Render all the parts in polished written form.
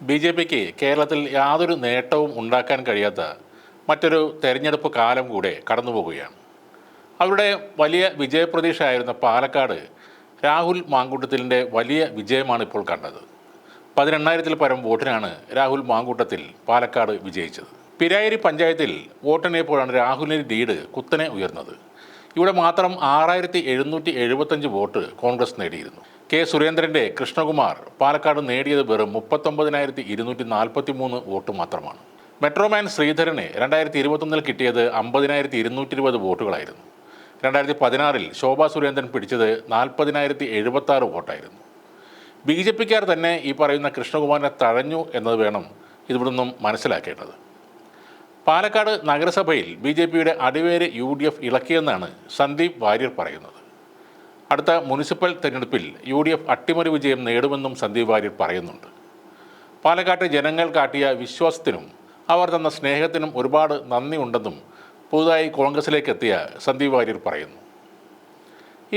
B J പിക്ക് കേരളത്തിൽ യാതൊരു നേട്ടവും ഉണ്ടാക്കാൻ കഴിയാത്ത മറ്റൊരു തെരഞ്ഞെടുപ്പ് കാലം കൂടെ കടന്നുപോകുകയാണ്. അവരുടെ വലിയ വിജയപ്രതീക്ഷയായിരുന്ന പാലക്കാട് രാഹുൽ മാങ്കൂട്ടത്തിലിൻ്റെ വലിയ വിജയമാണ് ഇപ്പോൾ കണ്ടത്. 18,000-ൽ പരം വോട്ടിനാണ് രാഹുൽ മാങ്കൂട്ടത്തിൽ പാലക്കാട് വിജയിച്ചത്. പിരായിരി പഞ്ചായത്തിൽ വോട്ടെണ്ണിയപ്പോഴാണ് രാഹുലിൻ്റെ ലീഡ് കുത്തനെ ഉയർന്നത്. ഇവിടെ മാത്രം 6,775 വോട്ട് കോൺഗ്രസ് നേടിയിരുന്നു. കെ സുരേന്ദ്രൻ്റെ കൃഷ്ണകുമാർ പാലക്കാട് നേടിയത് വെറും 39,243 വോട്ട് മാത്രമാണ്. മെട്രോമാൻ ശ്രീധരന് 2021-ൽ കിട്ടിയത് 50,220 വോട്ടുകളായിരുന്നു. 2016-ൽ ശോഭാ സുരേന്ദ്രൻ പിടിച്ചത് 40,076 വോട്ടായിരുന്നു. ബി ജെ പിക്കാർ തന്നെ ഈ പറയുന്ന കൃഷ്ണകുമാറിനെ തഴഞ്ഞു എന്നത് വേണം ഇവിടെ നിന്നും മനസ്സിലാക്കേണ്ടത്. പാലക്കാട് നഗരസഭയിൽ ബി ജെ പിയുടെ അടിവേര് UDF ഇളക്കിയെന്നാണ് സന്ദീപ് വാര്യർ പറയുന്നത്. അടുത്ത മുനിസിപ്പൽ തെരഞ്ഞെടുപ്പിൽ UDF അട്ടിമറി വിജയം നേടുമെന്നും സന്ദീപ് വാര്യർ പറയുന്നുണ്ട്. പാലക്കാട്ട് ജനങ്ങൾ കാട്ടിയ വിശ്വാസത്തിനും അവർ തന്ന സ്നേഹത്തിനും ഒരുപാട് നന്ദി ഉണ്ടെന്നും പുതുതായി കോൺഗ്രസിലേക്ക് എത്തിയ സന്ദീപ് വാര്യർ പറയുന്നു.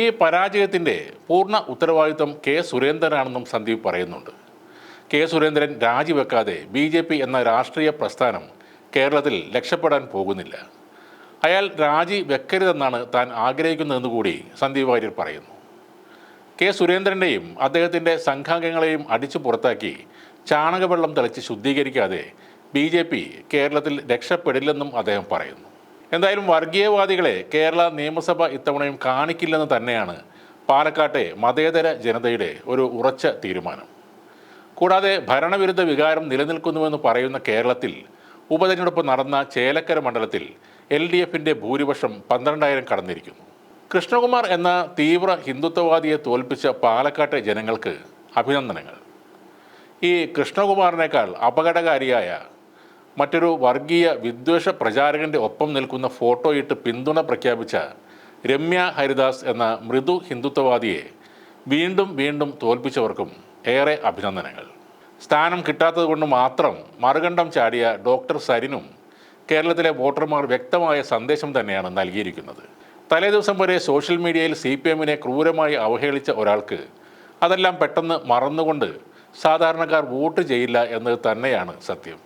ഈ പരാജയത്തിൻ്റെ പൂർണ്ണ ഉത്തരവാദിത്വം കെ സുരേന്ദ്രനാണെന്നും സന്ദീപ് പറയുന്നുണ്ട്. കെ സുരേന്ദ്രൻ രാജിവെക്കാതെ BJP എന്ന രാഷ്ട്രീയ പ്രസ്ഥാനം കേരളത്തിൽ രക്ഷപ്പെടാൻ പോകുന്നില്ല. അയാൾ രാജി വെക്കരുതെന്നാണ് താൻ ആഗ്രഹിക്കുന്നതെന്ന് കൂടി സന്ദീപ് വാര്യർ പറയുന്നു. കെ സുരേന്ദ്രൻ്റെയും അദ്ദേഹത്തിൻ്റെ സംഘാംഗങ്ങളെയും അടിച്ചു പുറത്താക്കി ചാണകവെള്ളം തളിച്ച് ശുദ്ധീകരിക്കാതെ BJP കേരളത്തിൽ രക്ഷപ്പെടില്ലെന്നും അദ്ദേഹം പറയുന്നു. എന്തായാലും വർഗീയവാദികളെ കേരള നിയമസഭ ഇത്തവണയും കാണിക്കില്ലെന്ന് തന്നെയാണ് പാലക്കാട്ടെ മതേതര ജനതയുടെ ഒരു ഉറച്ച തീരുമാനം. കൂടാതെ ഭരണവിരുദ്ധ വികാരം നിലനിൽക്കുന്നുവെന്ന് പറയുന്ന കേരളത്തിൽ ഉപതെരഞ്ഞെടുപ്പ് നടന്ന ചേലക്കര മണ്ഡലത്തിൽ LDFൻ്റെ ഭൂരിപക്ഷം 12,000 കടന്നിരിക്കുന്നു. കൃഷ്ണകുമാർ എന്ന തീവ്ര ഹിന്ദുത്വവാദിയെ തോൽപ്പിച്ച പാലക്കാട്ടെ ജനങ്ങൾക്ക് അഭിനന്ദനങ്ങൾ. ഈ കൃഷ്ണകുമാറിനേക്കാൾ അപകടകാരിയായ മറ്റൊരു വർഗീയ വിദ്വേഷ പ്രചാരകൻ്റെ ഒപ്പം നിൽക്കുന്ന ഫോട്ടോയിട്ട് പിന്തുണ പ്രഖ്യാപിച്ച രമ്യ ഹരിദാസ് എന്ന മൃദു ഹിന്ദുത്വവാദിയെ വീണ്ടും വീണ്ടും തോൽപ്പിച്ചവർക്കും ഏറെ അഭിനന്ദനങ്ങൾ. സ്ഥാനം കിട്ടാത്തത് കൊണ്ട് മാത്രം മറുകണ്ഠം ചാടിയ ഡോക്ടർ സരിനും കേരളത്തിലെ വോട്ടർമാർ വ്യക്തമായ സന്ദേശം തന്നെയാണ് നൽകിയിരിക്കുന്നത്. തലേദിവസം വരെ സോഷ്യൽ മീഡിയയിൽ CPMനെ ക്രൂരമായി അവഹേളിച്ച ഒരാൾക്ക് അതെല്ലാം പെട്ടെന്ന് മറന്നുകൊണ്ട് സാധാരണക്കാർ വോട്ട് ചെയ്യില്ല എന്നത് തന്നെയാണ് സത്യം.